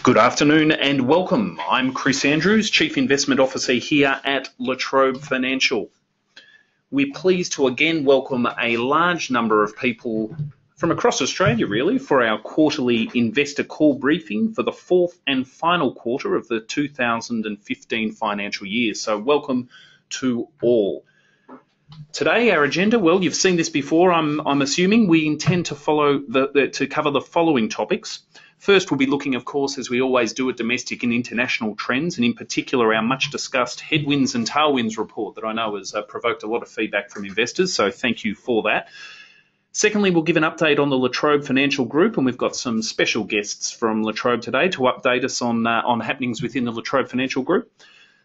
Good afternoon and welcome. I'm Chris Andrews, Chief Investment Officer here at Trobe Financial. We're pleased to again welcome a large number of people from across Australia really for our quarterly investor call briefing for the fourth and final quarter of the 2015 financial year. So welcome to all. Today, our agenda, well, you've seen this before, I'm assuming. We intend to cover the following topics. First, we'll be looking, of course, as we always do, at domestic and international trends, and in particular, our much-discussed Headwinds and Tailwinds report that I know has provoked a lot of feedback from investors, so thank you for that. Secondly, we'll give an update on the La Trobe Financial Group, and we've got some special guests from La Trobe today to update us on happenings within the La Trobe Financial Group.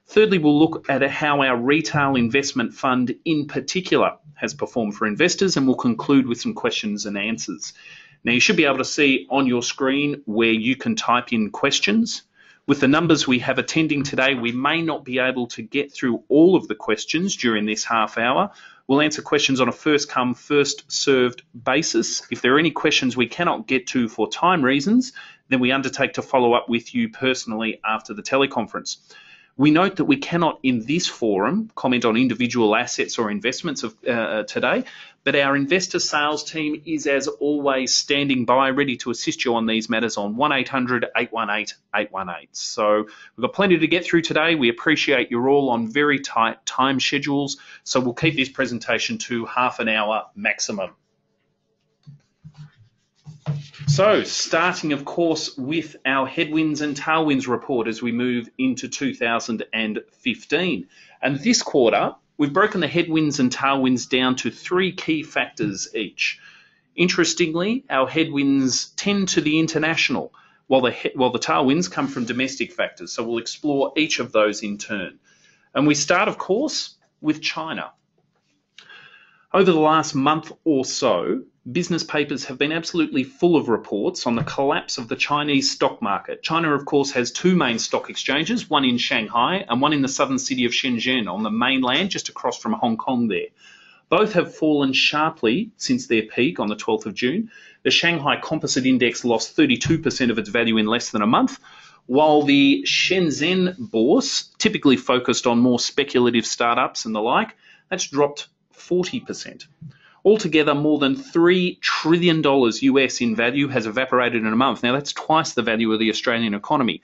Thirdly, we'll look at how our retail investment fund in particular has performed for investors, and we'll conclude with some questions and answers. Now, you should be able to see on your screen where you can type in questions. With the numbers we have attending today, we may not be able to get through all of the questions during this half hour. We'll answer questions on a first-come, first-served basis. If there are any questions we cannot get to for time reasons, then we undertake to follow up with you personally after the teleconference. We note that we cannot, in this forum, comment on individual assets or investments of today, but our investor sales team is, as always, standing by, ready to assist you on these matters on 1-800-818-818. So we've got plenty to get through today. We appreciate you're all on very tight time schedules, so we'll keep this presentation to half an hour maximum. So, starting, of course, with our Headwinds and Tailwinds report as we move into 2015. And this quarter, we've broken the Headwinds and Tailwinds down to three key factors each. Interestingly, our headwinds tend to the international, while the tailwinds come from domestic factors. So we'll explore each of those in turn. And we start, of course, with China. Over the last month or so, business papers have been absolutely full of reports on the collapse of the Chinese stock market. China, of course, has two main stock exchanges, one in Shanghai and one in the southern city of Shenzhen on the mainland, just across from Hong Kong there. Both have fallen sharply since their peak on the 12th of June. The Shanghai Composite Index lost 32% of its value in less than a month, while the Shenzhen bourse, typically focused on more speculative startups and the like, that's dropped 40%. Altogether, more than $3 trillion US in value has evaporated in a month. Now, that's twice the value of the Australian economy.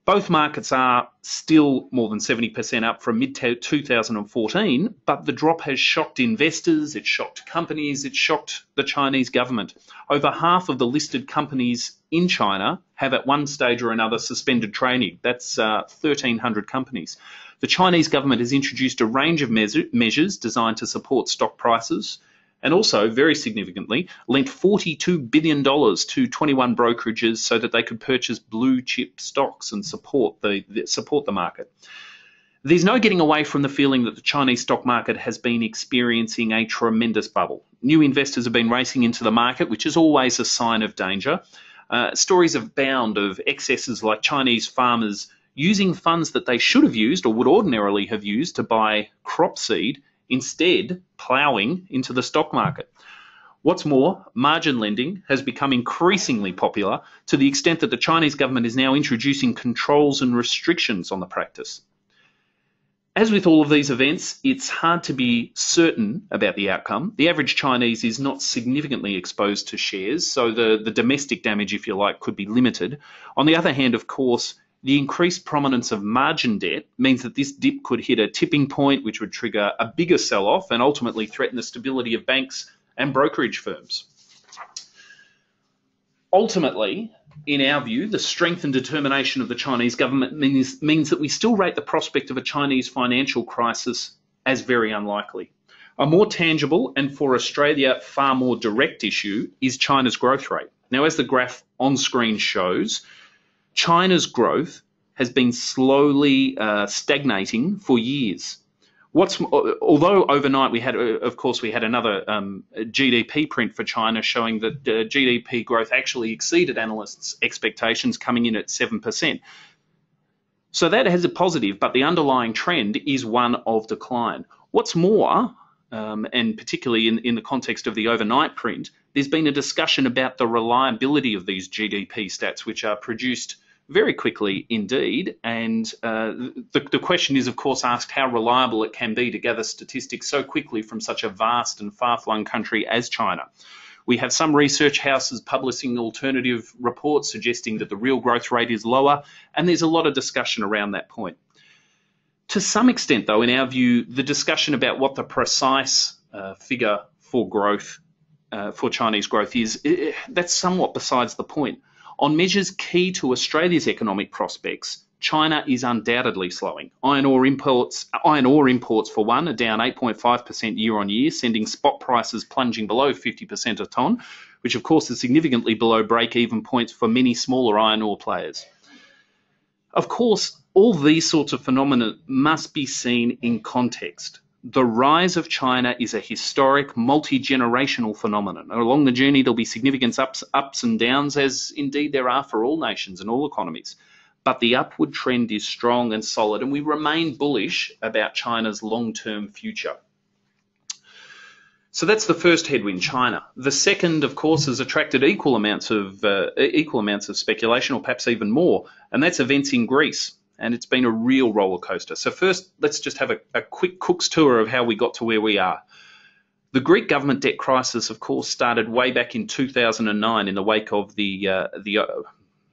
Both markets are still more than 70% up from mid-2014, but the drop has shocked investors, it's shocked companies, it's shocked the Chinese government. Over half of the listed companies in China have at one stage or another suspended trading. That's 1,300 companies. The Chinese government has introduced a range of measures designed to support stock prices, and also, very significantly, lent $42 billion to 21 brokerages so that they could purchase blue chip stocks and support the market. There's no getting away from the feeling that the Chinese stock market has been experiencing a tremendous bubble. New investors have been racing into the market, which is always a sign of danger. Stories abound of excesses like Chinese farmers using funds that they should have used or would ordinarily have used to buy crop seed, instead ploughing into the stock market. What's more, margin lending has become increasingly popular to the extent that the Chinese government is now introducing controls and restrictions on the practice. As with all of these events, it's hard to be certain about the outcome. The average Chinese is not significantly exposed to shares, so the domestic damage, if you like, could be limited. On the other hand, of course, the increased prominence of margin debt means that this dip could hit a tipping point, which would trigger a bigger sell-off and ultimately threaten the stability of banks and brokerage firms. Ultimately, in our view, the strength and determination of the Chinese government means that we still rate the prospect of a Chinese financial crisis as very unlikely. A more tangible and for Australia far more direct issue is China's growth rate. Now, as the graph on screen shows, China's growth has been slowly stagnating for years. Although overnight we had another GDP print for China showing that GDP growth actually exceeded analysts' expectations, coming in at 7%. So that has a positive, but the underlying trend is one of decline. What's more, and particularly in the context of the overnight print, there's been a discussion about the reliability of these GDP stats, which are produced very quickly indeed. And the question is, of course, asked how reliable it can be to gather statistics so quickly from such a vast and far-flung country as China. We have some research houses publishing alternative reports suggesting that the real growth rate is lower, and there's a lot of discussion around that point. To some extent, though, in our view, the discussion about what the precise figure for growth, for Chinese growth is, that's somewhat besides the point. On measures key to Australia's economic prospects, China is undoubtedly slowing. Iron ore imports for one are down 8.5% year on year, sending spot prices plunging below 50% a tonne, which of course is significantly below break-even points for many smaller iron ore players. Of course, all these sorts of phenomena must be seen in context. The rise of China is a historic, multi-generational phenomenon. Along the journey, there'll be significant ups and downs, as indeed there are for all nations and all economies. But the upward trend is strong and solid, and we remain bullish about China's long-term future. So that's the first headwind, China. The second, of course, has attracted equal amounts of speculation, or perhaps even more, and that's events in Greece. And it's been a real roller coaster. So first, let's just have a quick Cook's tour of how we got to where we are. The Greek government debt crisis, of course, started way back in 2009 in the wake of the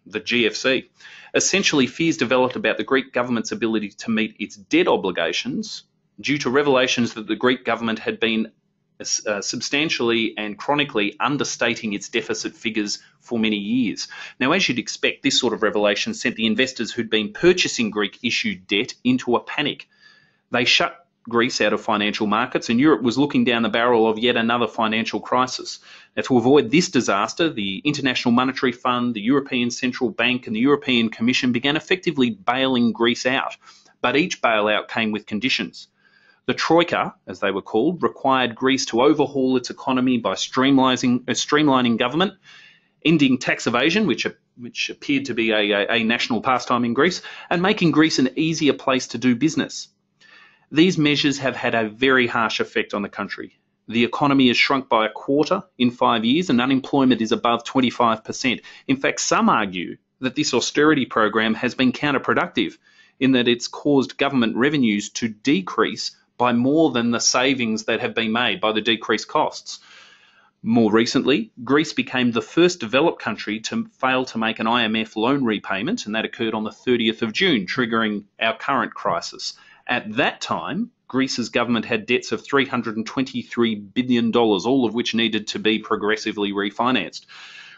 GFC. Essentially, fears developed about the Greek government's ability to meet its debt obligations due to revelations that the Greek government had been substantially and chronically understating its deficit figures for many years. Now, as you'd expect, this sort of revelation sent the investors who'd been purchasing Greek-issued debt into a panic. They shut Greece out of financial markets, and Europe was looking down the barrel of yet another financial crisis. Now, to avoid this disaster, the International Monetary Fund, the European Central Bank, and the European Commission began effectively bailing Greece out. But each bailout came with conditions. The Troika, as they were called, required Greece to overhaul its economy by streamlining government, ending tax evasion, which appeared to be a national pastime in Greece, and making Greece an easier place to do business. These measures have had a very harsh effect on the country. The economy has shrunk by a quarter in 5 years, and unemployment is above 25%. In fact, some argue that this austerity program has been counterproductive in that it's caused government revenues to decrease by more than the savings that have been made by the decreased costs. More recently, Greece became the first developed country to fail to make an IMF loan repayment, and that occurred on the 30th of June, triggering our current crisis. At that time, Greece's government had debts of $323 billion, all of which needed to be progressively refinanced.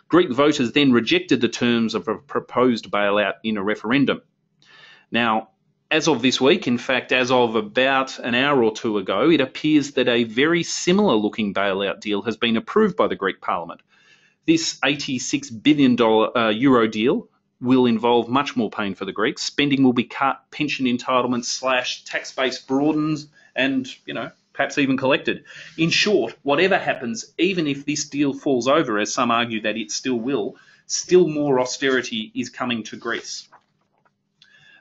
Greek voters then rejected the terms of a proposed bailout in a referendum. Now, as of this week, in fact, as of about an hour or two ago, it appears that a very similar looking bailout deal has been approved by the Greek Parliament. This $86 billion euro deal will involve much more pain for the Greeks. Spending will be cut, pension entitlements slashed, tax base broadens, and, perhaps even collected. In short, whatever happens, even if this deal falls over, as some argue that it still will, still more austerity is coming to Greece.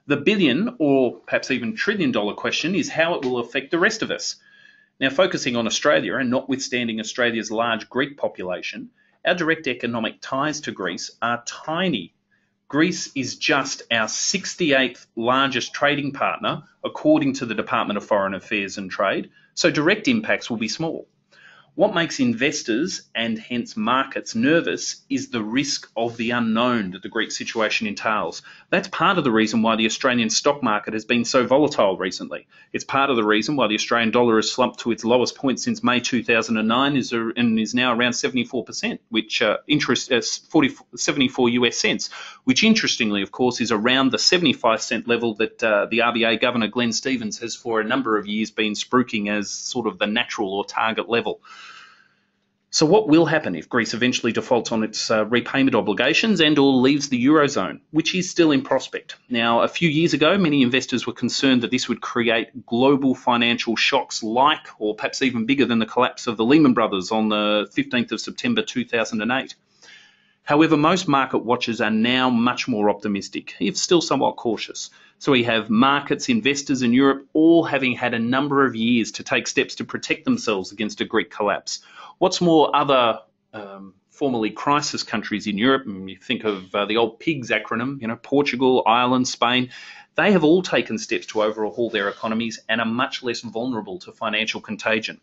The billion, or perhaps even trillion-dollar question is how it will affect the rest of us. Now, focusing on Australia, and notwithstanding Australia's large Greek population, our direct economic ties to Greece are tiny. Greece is just our 68th largest trading partner, according to the Department of Foreign Affairs and Trade, so direct impacts will be small. What makes investors and hence markets nervous is the risk of the unknown that the Greek situation entails. That's part of the reason why the Australian stock market has been so volatile recently. It's part of the reason why the Australian dollar has slumped to its lowest point since May 2009 and is now around 74%, which 74 US cents, which interestingly, of course, is around the 75 cent level that the RBA Governor Glenn Stevens has for a number of years been spruiking as sort of the natural or target level. So what will happen if Greece eventually defaults on its repayment obligations and or leaves the Eurozone, which is still in prospect? Now, a few years ago, many investors were concerned that this would create global financial shocks like, or perhaps even bigger than the collapse of the Lehman Brothers on the 15th of September 2008. However, most market watchers are now much more optimistic, if still somewhat cautious. So we have markets, investors in Europe all having had a number of years to take steps to protect themselves against a Greek collapse. What's more, other formerly crisis countries in Europe, and you think of the old PIGS acronym, Portugal, Ireland, Spain, they have all taken steps to overhaul their economies and are much less vulnerable to financial contagion.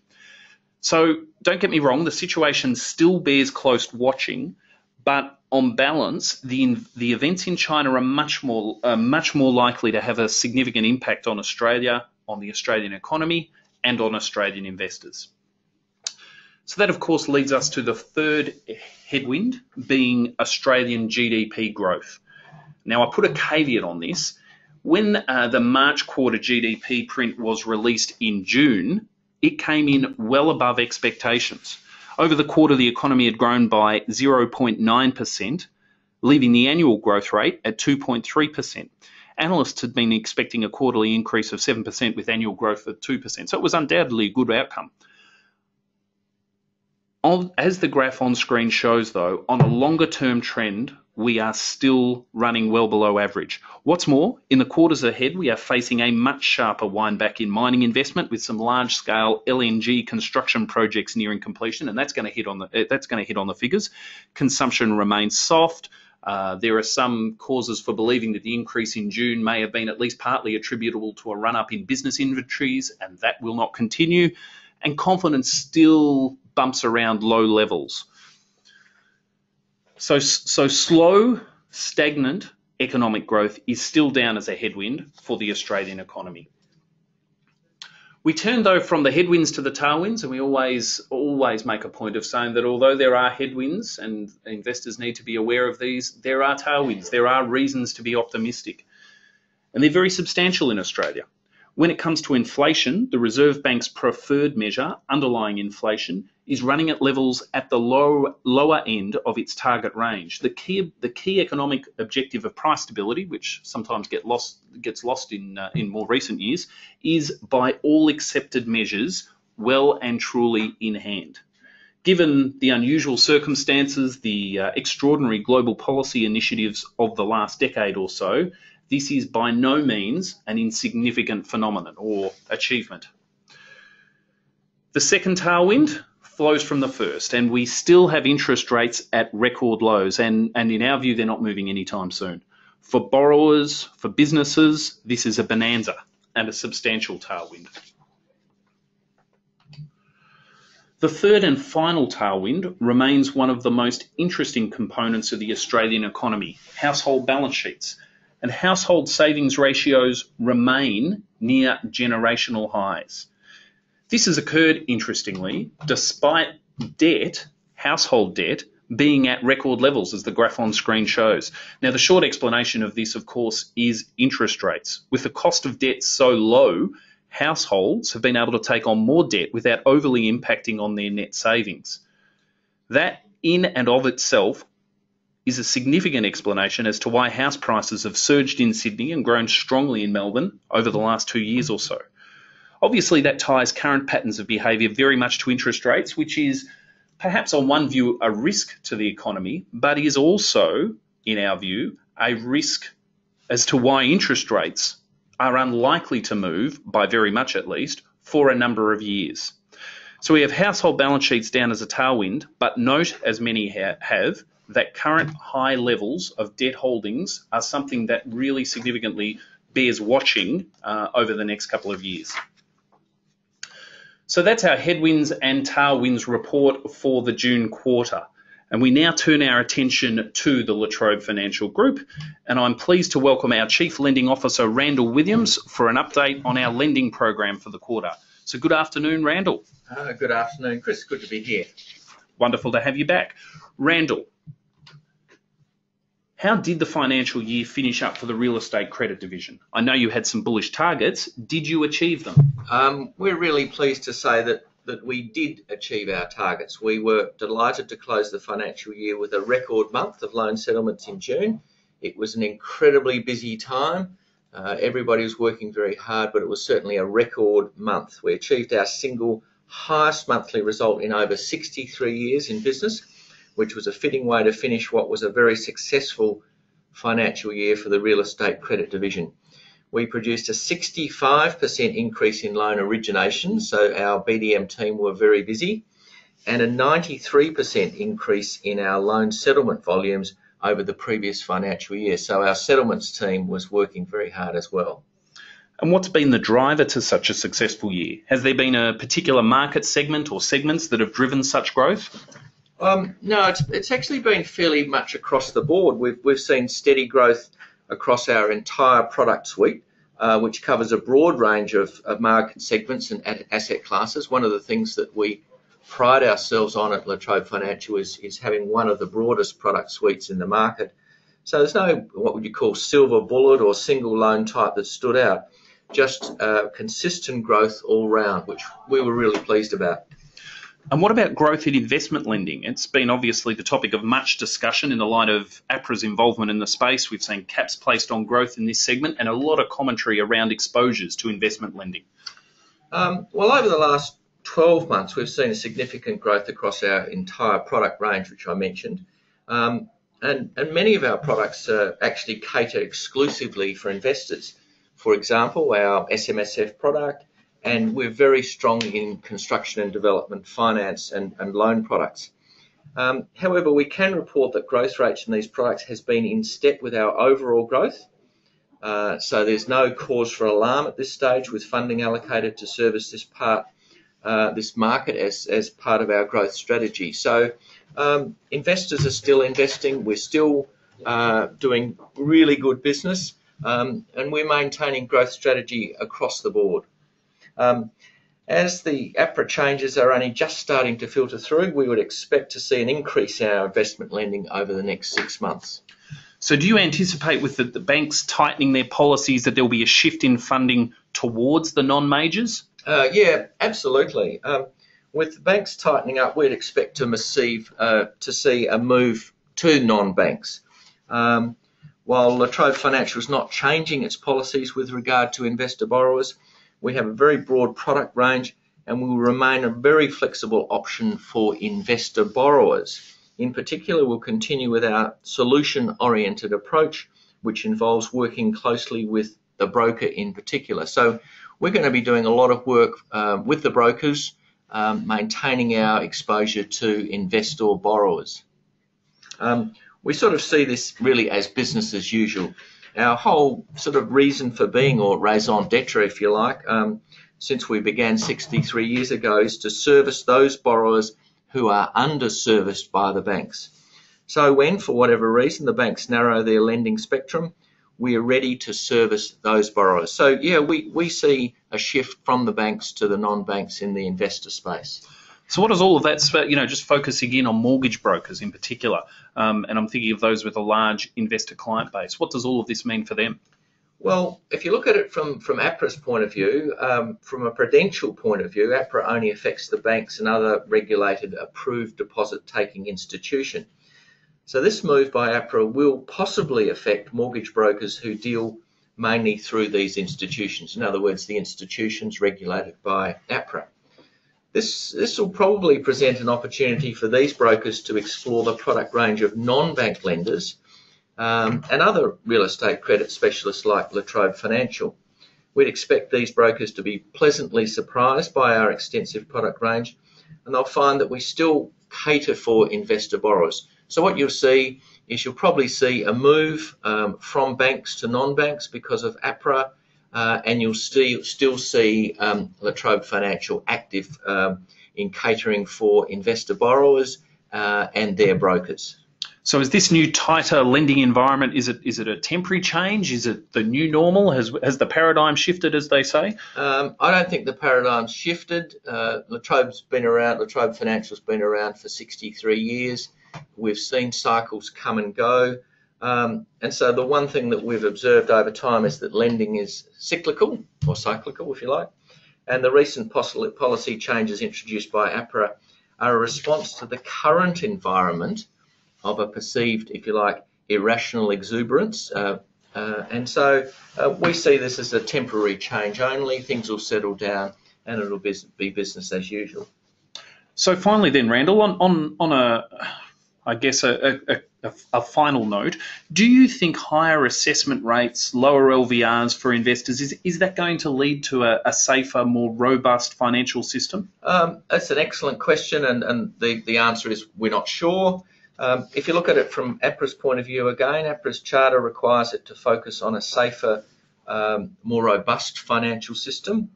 So don't get me wrong, the situation still bears close watching, but on balance, the events in China are much more likely to have a significant impact on Australia, on the Australian economy, and on Australian investors. So that, of course, leads us to the third headwind, being Australian GDP growth. Now, I put a caveat on this. When the March quarter GDP print was released in June, it came in well above expectations. Over the quarter, the economy had grown by 0.9%, leaving the annual growth rate at 2.3%. Analysts had been expecting a quarterly increase of 7% with annual growth of 2%, so it was undoubtedly a good outcome. As the graph on screen shows, though, on a longer-term trend, we are still running well below average. What's more, in the quarters ahead, we are facing a much sharper windback in mining investment with some large-scale LNG construction projects nearing completion, and that's going to hit on the figures. Consumption remains soft. There are some causes for believing that the increase in June may have been at least partly attributable to a run-up in business inventories, and that will not continue. And confidence still bumps around low levels. So slow, stagnant economic growth is still down as a headwind for the Australian economy. We turn, though, from the headwinds to the tailwinds, and we always make a point of saying that although there are headwinds and investors need to be aware of these, there are tailwinds. There are reasons to be optimistic, and they're very substantial in Australia. When it comes to inflation, the Reserve Bank's preferred measure, underlying inflation, is running at levels at the lower end of its target range. The key economic objective of price stability, which sometimes gets lost in more recent years, is by all accepted measures well and truly in hand. Given the unusual circumstances, the extraordinary global policy initiatives of the last decade or so, this is by no means an insignificant phenomenon or achievement. The second tailwind flows from the first, and we still have interest rates at record lows, and in our view, they're not moving anytime soon. For borrowers, for businesses, this is a bonanza and a substantial tailwind. The third and final tailwind remains one of the most interesting components of the Australian economy, household balance sheets. And household savings ratios remain near generational highs. This has occurred, interestingly, despite household debt, being at record levels, as the graph on screen shows. Now, the short explanation of this, of course, is interest rates. With the cost of debt so low, households have been able to take on more debt without overly impacting on their net savings. That, in and of itself, is a significant explanation as to why house prices have surged in Sydney and grown strongly in Melbourne over the last 2 years or so. Obviously, that ties current patterns of behaviour very much to interest rates, which is perhaps on one view a risk to the economy, but is also, in our view, a risk as to why interest rates are unlikely to move, by very much at least, for a number of years. So we have household balance sheets down as a tailwind, but note, as many have, that current high levels of debt holdings are something that really significantly bears watching over the next couple of years. So that's our headwinds and tailwinds report for the June quarter. And we now turn our attention to the Trobe Financial Group, and I'm pleased to welcome our Chief Lending Officer, Randall Williams, for an update on our lending program for the quarter. So good afternoon, Randall. Good afternoon, Chris. Good to be here. Wonderful to have you back. Randall, how did the financial year finish up for the real estate credit division? I know you had some bullish targets. Did you achieve them? We're really pleased to say that we did achieve our targets. We were delighted to close the financial year with a record month of loan settlements in June. It was an incredibly busy time. Everybody was working very hard, but it was certainly a record month. We achieved our single highest monthly result in over 63 years in business, which was a fitting way to finish what was a very successful financial year for the real estate credit division. We produced a 65% increase in loan originations, so our BDM team were very busy, and a 93% increase in our loan settlement volumes over the previous financial year. So our settlements team was working very hard as well. And what's been the driver to such a successful year? Has there been a particular market segment or segments that have driven such growth? No, it's actually been fairly much across the board. We've seen steady growth across our entire product suite, which covers a broad range of market segments and asset classes. One of the things that we pride ourselves on at La Trobe Financial is having one of the broadest product suites in the market. So there's no, what would you call, silver bullet or single loan type that stood out, just consistent growth all round, which we were really pleased about. And what about growth in investment lending? It's been obviously the topic of much discussion in the light of APRA's involvement in the space. We've seen caps placed on growth in this segment and a lot of commentary around exposures to investment lending. Well, over the last 12 months, we've seen a significant growth across our entire product range, which I mentioned. And many of our products actually cater exclusively for investors. For example, our SMSF product, and we're very strong in construction and development finance and loan products. However, we can report that growth rates in these products has been in step with our overall growth. So there's no cause for alarm at this stage with funding allocated to service this market as part of our growth strategy. So investors are still investing. We're still doing really good business, and we're maintaining growth strategy across the board. As the APRA changes are only just starting to filter through, we would expect to see an increase in our investment lending over the next 6 months. So do you anticipate with the banks tightening their policies that there'll be a shift in funding towards the non-majors? Yeah, absolutely. With the banks tightening up, we'd expect to see a move to non-banks. While La Trobe Financial is not changing its policies with regard to investor borrowers, we have a very broad product range and will remain a very flexible option for investor borrowers. In particular, we'll continue with our solution-oriented approach, which involves working closely with the broker in particular. So we're going to be doing a lot of work with the brokers, maintaining our exposure to investor borrowers. We sort of see this really as business as usual. Our whole sort of reason for being, or raison d'etre if you like, since we began 63 years ago, is to service those borrowers who are underserviced by the banks. So when, for whatever reason, the banks narrow their lending spectrum, we are ready to service those borrowers. So yeah, we see a shift from the banks to the non-banks in the investor space. So what does all of that, just focusing in on mortgage brokers in particular, and I'm thinking of those with a large investor client base, what does all of this mean for them? Well, if you look at it from APRA's point of view, from a prudential point of view, APRA only affects the banks and other regulated approved deposit-taking institution. So this move by APRA will possibly affect mortgage brokers who deal mainly through these institutions. In other words, the institutions regulated by APRA. This will probably present an opportunity for these brokers to explore the product range of non-bank lenders and other real estate credit specialists like La Trobe Financial. We'd expect these brokers to be pleasantly surprised by our extensive product range, and they'll find that we still cater for investor borrowers. So what you'll see is you'll probably see a move from banks to non-banks because of APRA, and you'll still see La Trobe Financial active in catering for investor borrowers and their brokers. So is this new tighter lending environment, is it a temporary change? Is it the new normal? Has the paradigm shifted, as they say? I don't think the paradigm's shifted. La Trobe Financial's been around for 63 years. We've seen cycles come and go. And so the one thing that we've observed over time is that lending is cyclical, or cyclical if you like, and the recent policy changes introduced by APRA are a response to the current environment of a perceived, if you like, irrational exuberance. And so we see this as a temporary change only. Things will settle down and it'll be business as usual. So finally then, Randall, on a a final note, do you think higher assessment rates, lower LVRs for investors, is that going to lead to a safer, more robust financial system? That's an excellent question, and the answer is we're not sure. If you look at it from APRA's point of view, again, APRA's charter requires it to focus on a safer, more robust financial system.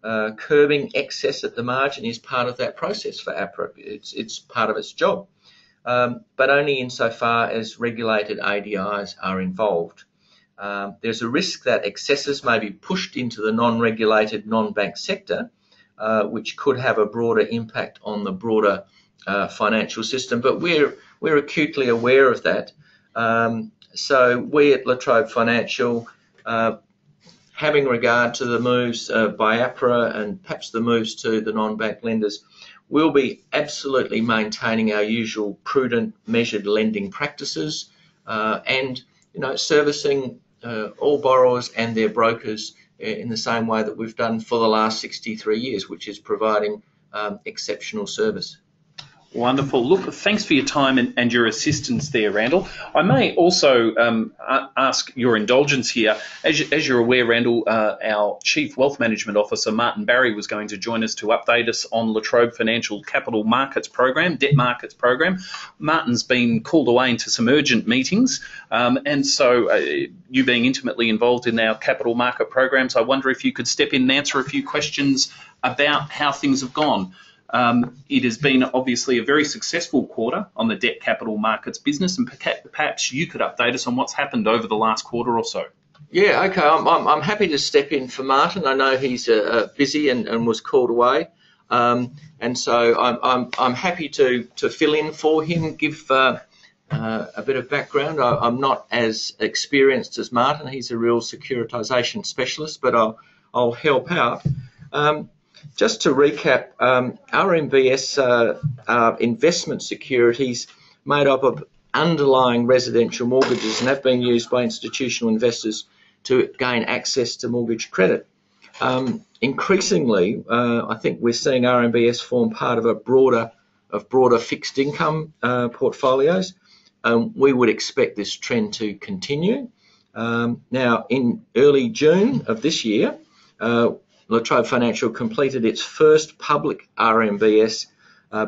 Curbing excess at the margin is part of that process for APRA. It's part of its job, but only insofar as regulated ADIs are involved. There's a risk that excesses may be pushed into the non-regulated non-bank sector, which could have a broader impact on the broader financial system, but we're acutely aware of that. So we at La Trobe Financial, having regard to the moves by APRA and perhaps the moves to the non-bank lenders, we'll be absolutely maintaining our usual prudent, measured lending practices, and servicing all borrowers and their brokers in the same way that we've done for the last 63 years, which is providing exceptional service. Wonderful. Look, thanks for your time and your assistance there, Randall. I may also ask your indulgence here. As you're aware, Randall, our Chief Wealth Management Officer, Martin Barry, was going to join us to update us on La Trobe Financial Capital Markets Program, Debt Markets Program. Martin's been called away into some urgent meetings, and so you being intimately involved in our capital market programs, I wonder if you could step in and answer a few questions about how things have gone. It has been obviously a very successful quarter on the debt capital markets business, and perhaps you could update us on what's happened over the last quarter or so. Yeah, okay. I'm happy to step in for Martin. I know he's busy and was called away, and so I'm happy to fill in for him, give a bit of background. I'm not as experienced as Martin. He's a real securitisation specialist, but I'll help out. Just to recap, RMBS are investment securities made up of underlying residential mortgages and have been used by institutional investors to gain access to mortgage credit. Increasingly, I think we're seeing RMBS form part of broader fixed income portfolios. We would expect this trend to continue. Now, in early June of this year, La Trobe Financial completed its first public RMBS,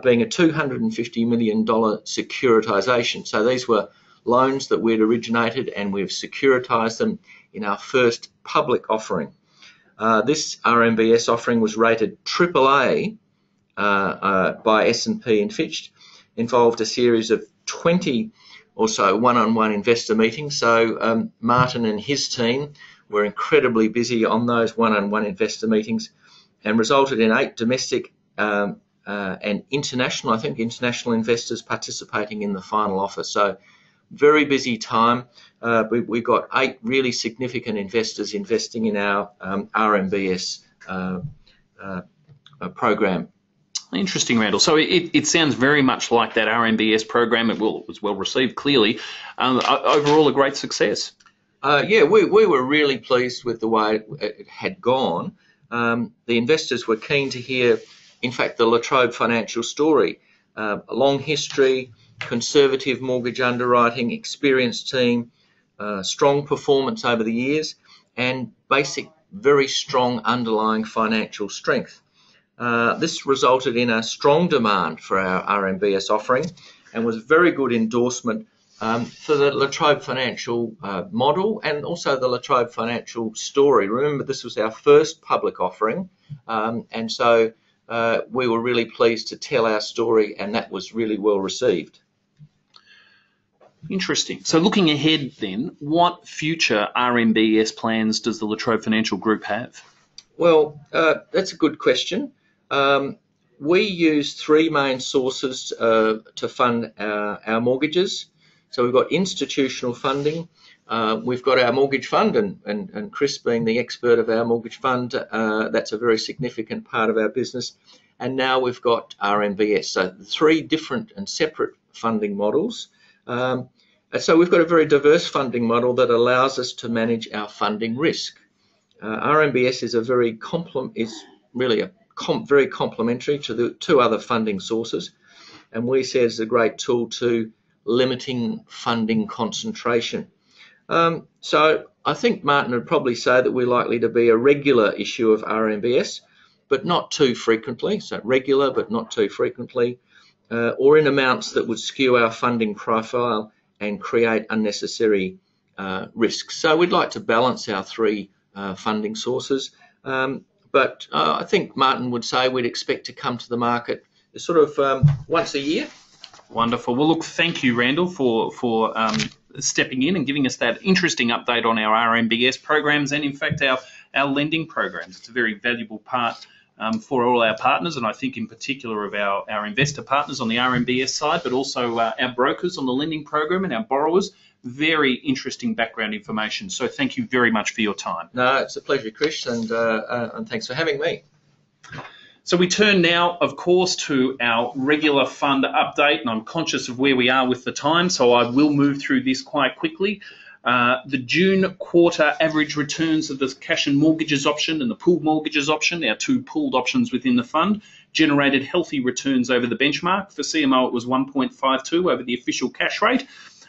being a $250 million securitisation. So these were loans that we'd originated and we've securitised them in our first public offering. This RMBS offering was rated AAA by S&P and Fitch, involved a series of 20 or so one-on-one investor meetings. So Martin and his team were incredibly busy on those one-on-one investor meetings and resulted in 8 domestic and international investors participating in the final offer. So very busy time. We got 8 really significant investors investing in our RMBS program. Interesting, Randall. So it sounds very much like that RMBS program. It was well received, clearly. Overall, a great success. Yeah, we were really pleased with the way it had gone. The investors were keen to hear, in fact, the La Trobe Financial story. A long history, conservative mortgage underwriting, experienced team, strong performance over the years, and basic, very strong underlying financial strength. This resulted in a strong demand for our RMBS offering and was very good endorsement for the La Trobe Financial model and also the La Trobe Financial story. Remember, this was our first public offering, and so we were really pleased to tell our story, and that was really well received. Interesting. So looking ahead then, what future RMBS plans does the La Trobe Financial Group have? Well, that's a good question. We use 3 main sources to fund our mortgages. So we've got institutional funding, we've got our mortgage fund, and Chris being the expert of our mortgage fund, that's a very significant part of our business. And now we've got RMBS, so 3 different and separate funding models. So we've got a very diverse funding model that allows us to manage our funding risk. RMBS is very complementary to the 2 other funding sources, and we see it as a great tool to limiting funding concentration. So I think Martin would probably say that we're likely to be a regular issue of RMBS, but not too frequently. So regular, but not too frequently, or in amounts that would skew our funding profile and create unnecessary risks. So we'd like to balance our three funding sources. But I think Martin would say we'd expect to come to the market sort of once a year. Wonderful. Well, look, thank you, Randall, for stepping in and giving us that interesting update on our RMBS programs and, in fact, our lending programs. It's a very valuable part for all our partners, and I think in particular of our investor partners on the RMBS side, but also our brokers on the lending program and our borrowers. Very interesting background information. So thank you very much for your time. No, it's a pleasure, Chris, and thanks for having me. So we turn now, of course, to our regular fund update, and I'm conscious of where we are with the time, so I will move through this quite quickly. The June quarter average returns of the cash and mortgages option and the pooled mortgages option, our two pooled options within the fund, generated healthy returns over the benchmark. For CMO, it was 1.52 over the official cash rate.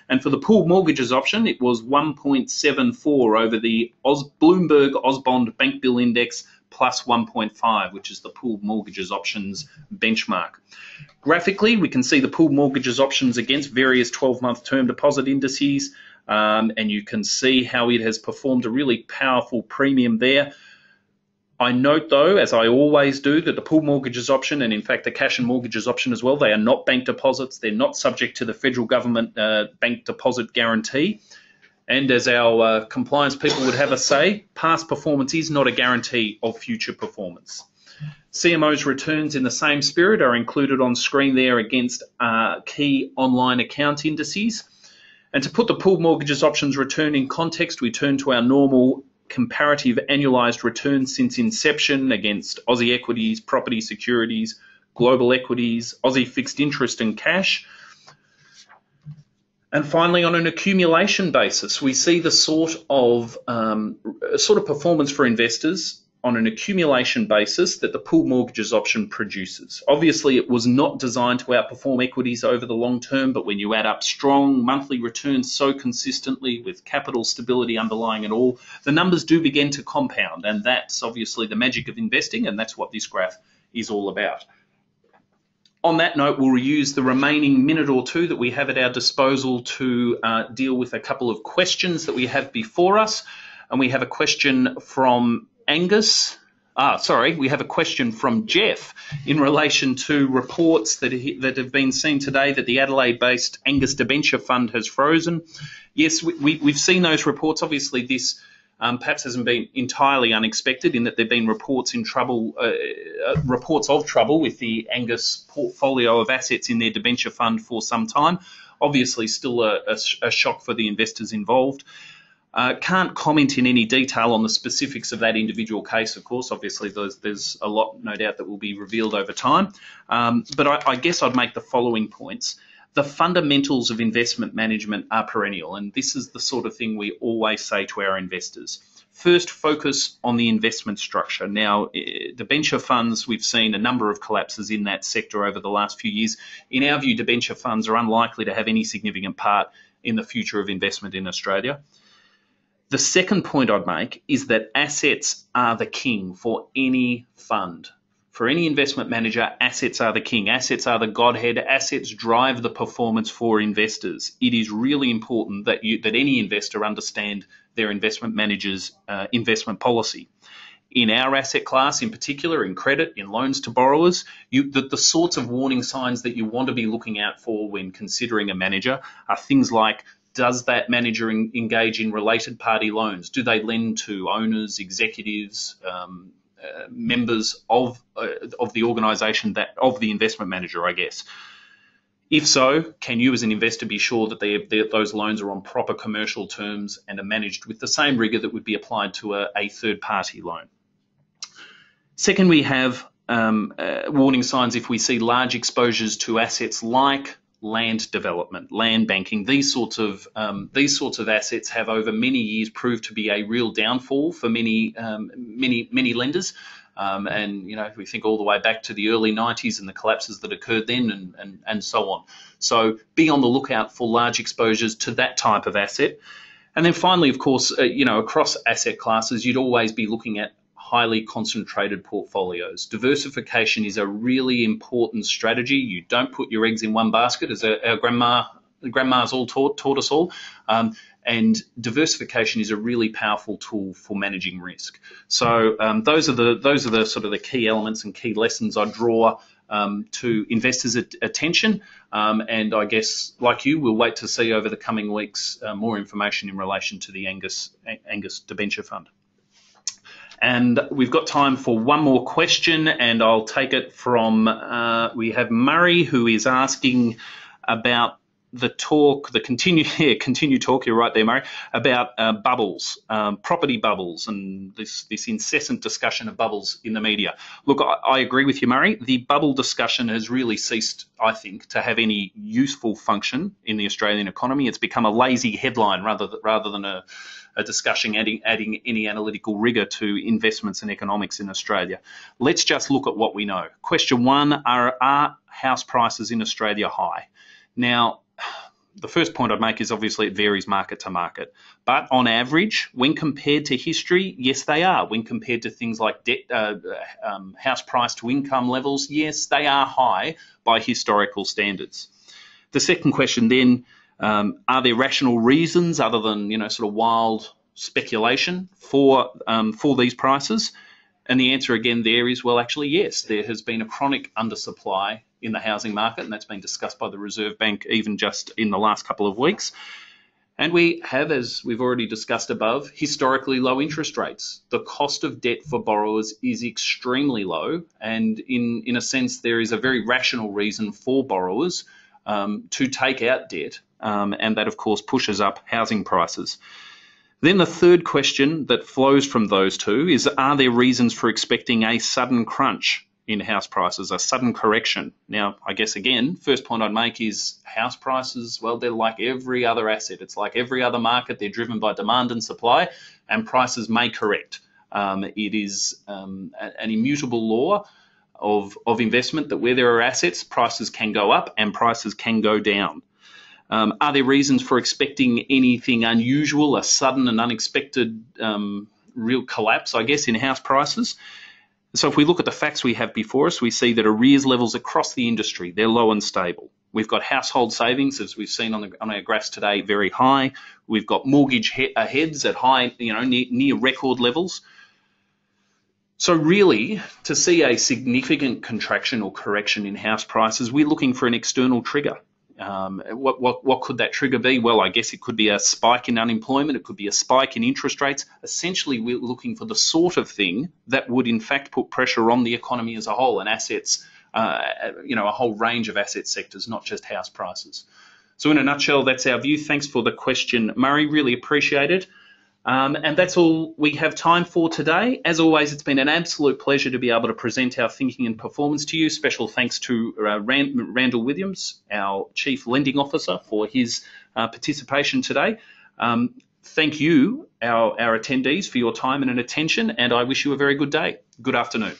And for the pooled mortgages option, it was 1.74 over the Bloomberg Ausbond Bank Bill Index plus 1.5, which is the pooled mortgages options benchmark. Graphically, we can see the pooled mortgages options against various 12-month term deposit indices, and you can see how it has performed a really powerful premium there. I note, though, as I always do, that the pooled mortgages option, and in fact the cash and mortgages option as well, they are not bank deposits. They're not subject to the federal government bank deposit guarantee. And as our compliance people would have us say, past performance is not a guarantee of future performance. CMO's returns in the same spirit are included on screen there against key online account indices. And to put the pooled mortgages options return in context, we turn to our normal comparative annualised returns since inception against Aussie equities, property securities, global equities, Aussie fixed interest and cash. And finally, on an accumulation basis, we see the sort of performance for investors on an accumulation basis that the pooled mortgages option produces. Obviously, it was not designed to outperform equities over the long term, but when you add up strong monthly returns so consistently with capital stability underlying it all, the numbers do begin to compound, and that's obviously the magic of investing, and that's what this graph is all about. On that note, we'll use the remaining minute or two that we have at our disposal to deal with a couple of questions that we have before us. And we have a question from Angus. We have a question from Jeff in relation to reports that have been seen today that the Adelaide-based Angus Debenture Fund has frozen. Yes, we've seen those reports. Obviously, this perhaps hasn't been entirely unexpected in that there have been reports of trouble with the Angus portfolio of assets in their debenture fund for some time. Obviously, still a shock for the investors involved. Can't comment in any detail on the specifics of that individual case, of course. Obviously, there's a lot, no doubt, that will be revealed over time. But I guess I'd make the following points. The fundamentals of investment management are perennial, and this is the sort of thing we always say to our investors. First, focus on the investment structure. Now, debenture funds, we've seen a number of collapses in that sector over the last few years. In our view, debenture funds are unlikely to have any significant part in the future of investment in Australia. The second point I'd make is that assets are the king for any fund. For any investment manager, assets are the king. Assets are the godhead. Assets drive the performance for investors. It is really important that any investor understand their investment manager's investment policy. In our asset class, in particular, in credit, in loans to borrowers, the sorts of warning signs that you want to be looking out for when considering a manager are things like, does that manager engage in related party loans? Do they lend to owners, executives, members of the organisation, of the investment manager, I guess? If so, can you as an investor be sure that those loans are on proper commercial terms and are managed with the same rigour that would be applied to a third-party loan? Second, we have warning signs if we see large exposures to assets like land development, land banking. These sorts of assets have over many years proved to be a real downfall for many lenders. And if we think all the way back to the early 90s and the collapses that occurred then, and so on. So be on the lookout for large exposures to that type of asset. And then finally, of course, across asset classes, you'd always be looking at highly concentrated portfolios. Diversification is a really important strategy. You don't put your eggs in one basket, as our grandmas all taught us all. And diversification is a really powerful tool for managing risk. So those are the sort of the key elements and key lessons I draw to investors' attention. And I guess, like you, we'll wait to see over the coming weeks more information in relation to the Angus Debenture Fund. And we've got time for one more question, and I'll take it from, we have Murray, who is asking about the continued talk, you're right there, Murray, about bubbles, property bubbles, and this incessant discussion of bubbles in the media. Look, I agree with you, Murray. The bubble discussion has really ceased, I think, to have any useful function in the Australian economy. It's become a lazy headline rather than a discussion adding any analytical rigour to investments and economics in Australia. Let's just look at what we know. Question one, are house prices in Australia high? Now, the first point I'd make is obviously it varies market to market. But on average, when compared to history, yes, they are. When compared to things like debt, house price to income levels, yes, they are high by historical standards. The second question then, are there rational reasons other than sort of wild speculation for these prices? And the answer again there is, well, actually, yes, there has been a chronic undersupply in the housing market, and that's been discussed by the Reserve Bank even just in the last couple of weeks. And we have, as we've already discussed above, historically low interest rates. The cost of debt for borrowers is extremely low, and in a sense, there is a very rational reason for borrowers to take out debt, and that, of course, pushes up housing prices. Then the third question that flows from those two is, are there reasons for expecting a sudden crunch in house prices, a sudden correction? Now, I guess, again, first point I'd make is house prices, well, they're like every other asset. It's like every other market. They're driven by demand and supply, and prices may correct. It is an immutable law of investment that where there are assets, prices can go up and prices can go down. Are there reasons for expecting anything unusual, a sudden and unexpected real collapse, I guess, in house prices? So if we look at the facts we have before us, we see that arrears levels across the industry, they're low and stable. We've got household savings, as we've seen on our graphs today, very high. We've got mortgage heads at high, near record levels. So really, to see a significant contraction or correction in house prices, we're looking for an external trigger. What could that trigger be? Well, I guess it could be a spike in unemployment. It could be a spike in interest rates. Essentially, we're looking for the sort of thing that would, in fact, put pressure on the economy as a whole and assets, a whole range of asset sectors, not just house prices. So in a nutshell, that's our view. Thanks for the question, Murray. Really appreciate it. And that's all we have time for today. As always, it's been an absolute pleasure to be able to present our thinking and performance to you. Special thanks to Randall Williams, our Chief Lending Officer, for his participation today. Thank you, our attendees, for your time and attention, and I wish you a very good day. Good afternoon.